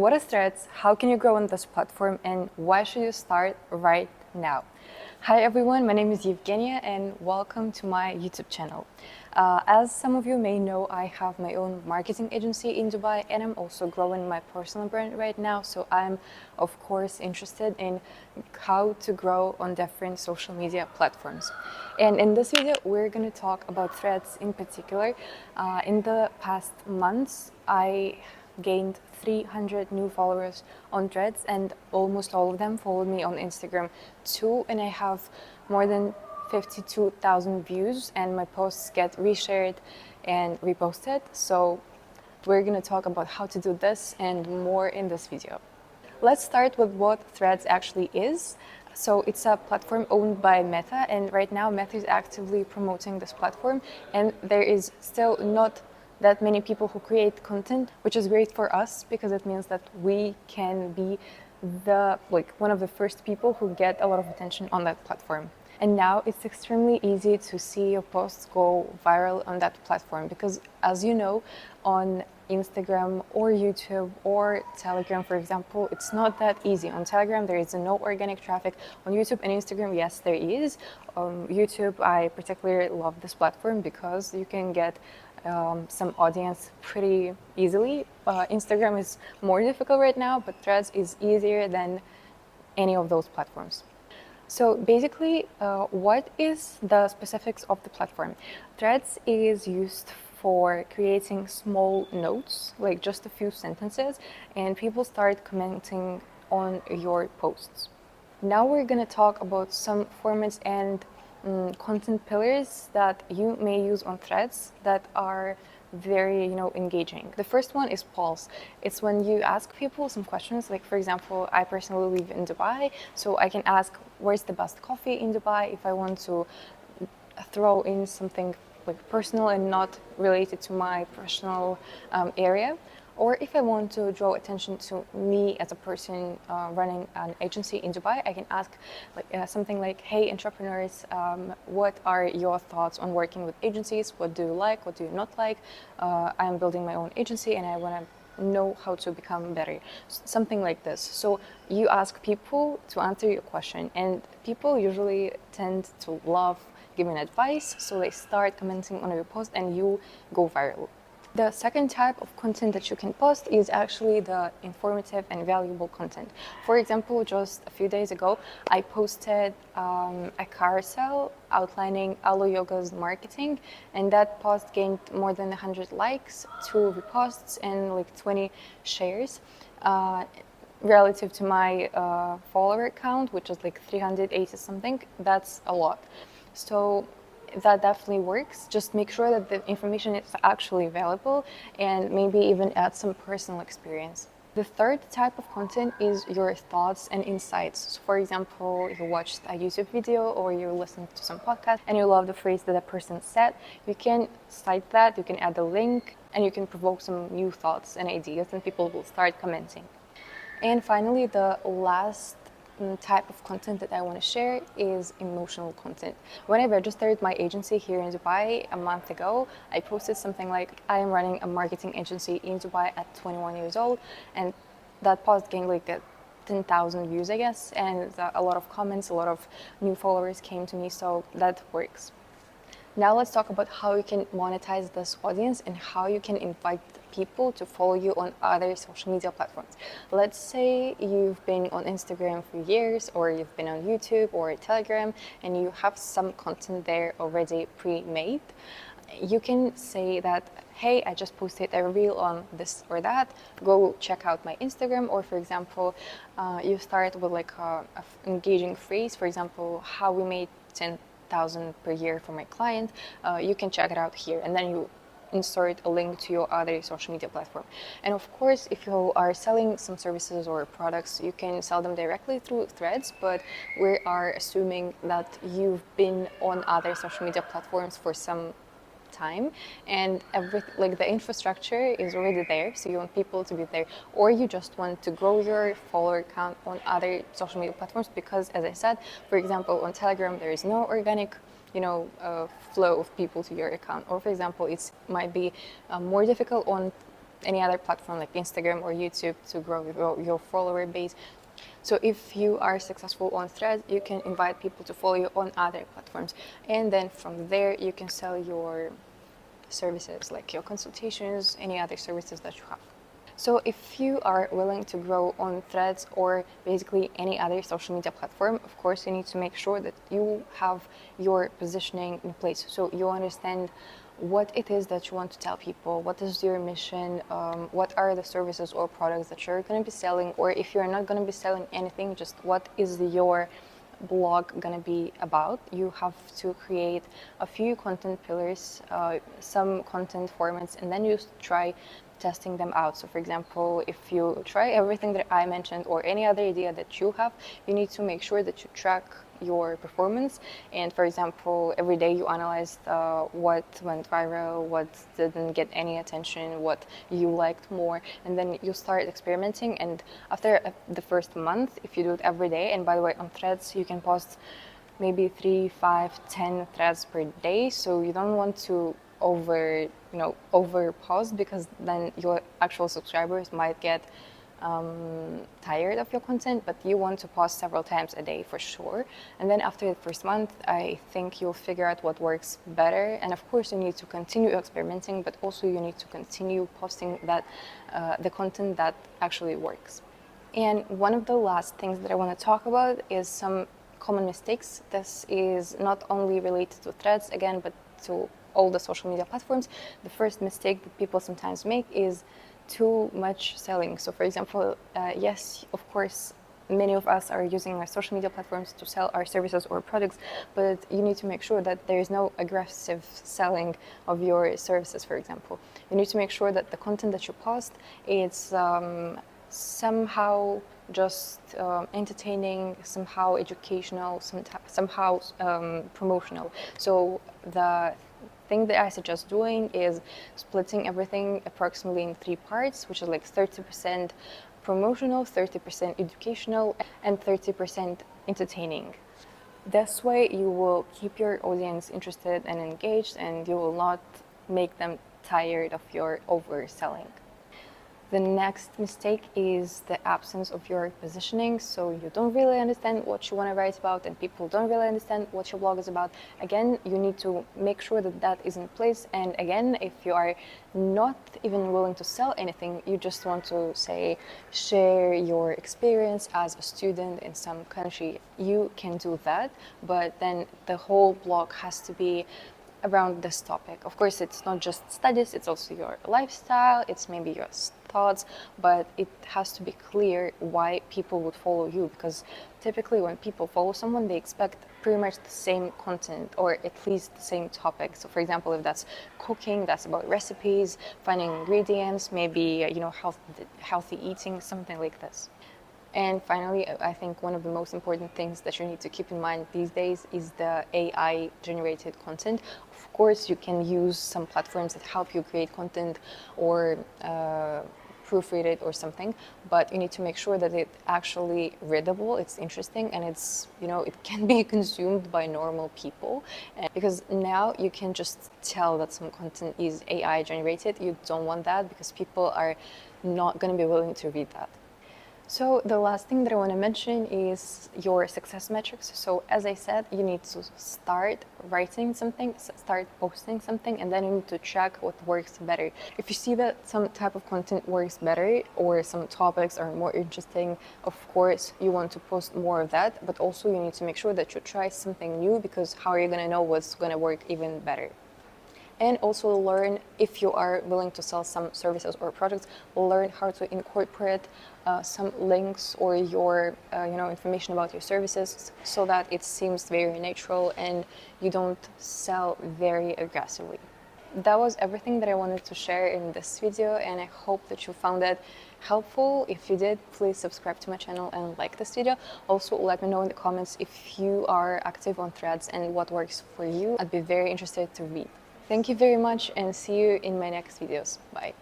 What is Threads? How can you grow on this platform? And why should you start right now? Hi everyone, my name is Evgenia and welcome to my YouTube channel. As some of you may know, I have my own marketing agency in Dubai and I'm also growing my personal brand right now. So I'm of course interested in how to grow on different social media platforms. And in this video, we're going to talk about Threads in particular. In the past months, I gained 300 new followers on Threads and almost all of them followed me on Instagram too, and I have more than 52,000 views and my posts get reshared and reposted. So we're going to talk about how to do this and more in this video. Let's start with what Threads actually is. So it's a platform owned by Meta, and right now Meta is actively promoting this platform, and there is still not that many people who create content, which is great for us because it means that we can be one of the first people who get a lot of attention on that platform. And now it's extremely easy to see your posts go viral on that platform because, as you know, on Instagram or YouTube or Telegram, for example, it's not that easy. On Telegram, there is no organic traffic. On YouTube and Instagram, yes, there is. YouTube, I particularly love this platform because you can get some audience pretty easily. Instagram is more difficult right now, but Threads is easier than any of those platforms. So basically, what is the specifics of the platform? Threads is used for creating small notes, like just a few sentences, and people start commenting on your posts. Now we're going to talk about some formats and content pillars that you may use on Threads that are very engaging. The first one is polls. It's when you ask people some questions, like for example, I personally live in Dubai, so I can ask where's the best coffee in Dubai if I want to throw in something like personal and not related to my professional area. Or if I want to draw attention to me as a person running an agency in Dubai, I can ask something like, hey, entrepreneurs, what are your thoughts on working with agencies? What do you like? What do you not like? I'm building my own agency and I want to know how to become better. Something like this. So you ask people to answer your question, and people usually tend to love giving advice, so they start commenting on your post and you go viral. The second type of content that you can post is actually the informative and valuable content. For example, just a few days ago, I posted a carousel outlining Alo Yoga's marketing, and that post gained more than 100 likes, 2 reposts, and like 20 shares. Relative to my follower count, which is like 380 something, that's a lot. So that definitely works. Just make sure that the information is actually valuable and maybe even add some personal experience. The third type of content is your thoughts and insights. So for example, you watched a YouTube video or you listened to some podcast and you love the phrase that a person said, you can cite that, you can add a link, and you can provoke some new thoughts and ideas, and people will start commenting. And finally, the last type of content that I want to share is emotional content. When I registered my agency here in Dubai a month ago, I posted something like, I am running a marketing agency in Dubai at 21 years old, and that post gained like 10,000 views, I guess, and a lot of comments, a lot of new followers came to me, so that works. Now let's talk about how you can monetize this audience and how you can invite people to follow you on other social media platforms. Let's say you've been on Instagram for years, or you've been on YouTube or Telegram, and you have some content there already pre-made. You can say that, hey, I just posted a reel on this or that, go check out my Instagram. Or for example, you start with like a engaging phrase, for example, how we made 10,000 per year for my client. You can check it out here, and then you insert a link to your other social media platform. And of course, if you are selling some services or products, you can sell them directly through Threads, but we are assuming that you've been on other social media platforms for some time and the infrastructure is already there, so you want people to be there, or you just want to grow your follower count on other social media platforms because, as I said, for example, on Telegram there is no organic flow of people to your account, or for example it might be more difficult on any other platform like Instagram or YouTube to grow your follower base. So if you are successful on Threads, you can invite people to follow you on other platforms, and then from there you can sell your services like your consultations, any other services that you have. So if you are willing to grow on Threads or basically any other social media platform, of course you need to make sure that you have your positioning in place, so you understand what it is that you want to tell people, what is your mission, what are the services or products that you're going to be selling, or if you're not going to be selling anything, just what is your blog going to be about. You have to create a few content pillars, some content formats, and then you try testing them out. So for example, if you try everything that I mentioned or any other idea that you have, you need to make sure that you track your performance. And for example, every day you analyze what went viral, what didn't get any attention, what you liked more, and then you start experimenting. And after the first month, if you do it every day, and by the way, on Threads you can post maybe 3, 5, 10 threads per day, so you don't want to over post, because then your actual subscribers might get tired of your content, but you want to post several times a day for sure. And then after the first month, I think you'll figure out what works better. And of course, you need to continue experimenting, but also you need to continue posting that the content that actually works. And one of the last things that I want to talk about is some common mistakes. This is not only related to Threads again, but to all the social media platforms. The first mistake that people sometimes make is too much selling. So for example, yes, of course, many of us are using our social media platforms to sell our services or products, but you need to make sure that there is no aggressive selling of your services, for example. You need to make sure that the content that you post is somehow just entertaining, somehow educational, somehow promotional. So the thing that I suggest doing is splitting everything approximately in 3 parts, which is like 30% promotional, 30% educational, and 30% entertaining. This way you will keep your audience interested and engaged, and you will not make them tired of your overselling. The next mistake is the absence of your positioning. So you don't really understand what you want to write about, and people don't really understand what your blog is about. Again, you need to make sure that that is in place. And again, if you are not even willing to sell anything, you just want to say, share your experience as a student in some country, you can do that. But then the whole blog has to be around this topic. Of course, it's not just studies, it's also your lifestyle, it's maybe your thoughts, but it has to be clear why people would follow you, because typically when people follow someone, they expect pretty much the same content, or at least the same topic. So for example, if that's cooking, that's about recipes, finding ingredients, maybe healthy eating, something like this. And finally, I think one of the most important things that you need to keep in mind these days is the AI generated content. Of course, you can use some platforms that help you create content or proofread it or something, but you need to make sure that it's actually readable, it's interesting, and it's, it can be consumed by normal people. And because now you can just tell that some content is AI generated. You don't want that, because people are not going to be willing to read that. So the last thing that I want to mention is your success metrics. So as I said, you need to start writing something, start posting something, and then you need to check what works better. If you see that some type of content works better, or some topics are more interesting, of course you want to post more of that, but also you need to make sure that you try something new, because how are you going to know what's going to work even better? And also learn, if you are willing to sell some services or products, learn how to incorporate some links or your information about your services, so that it seems very natural and you don't sell very aggressively. That was everything that I wanted to share in this video, and I hope that you found it helpful. If you did, please subscribe to my channel and like this video. Also, let me know in the comments if you are active on Threads and what works for you. I'd be very interested to read. Thank you very much, and see you in my next videos. Bye.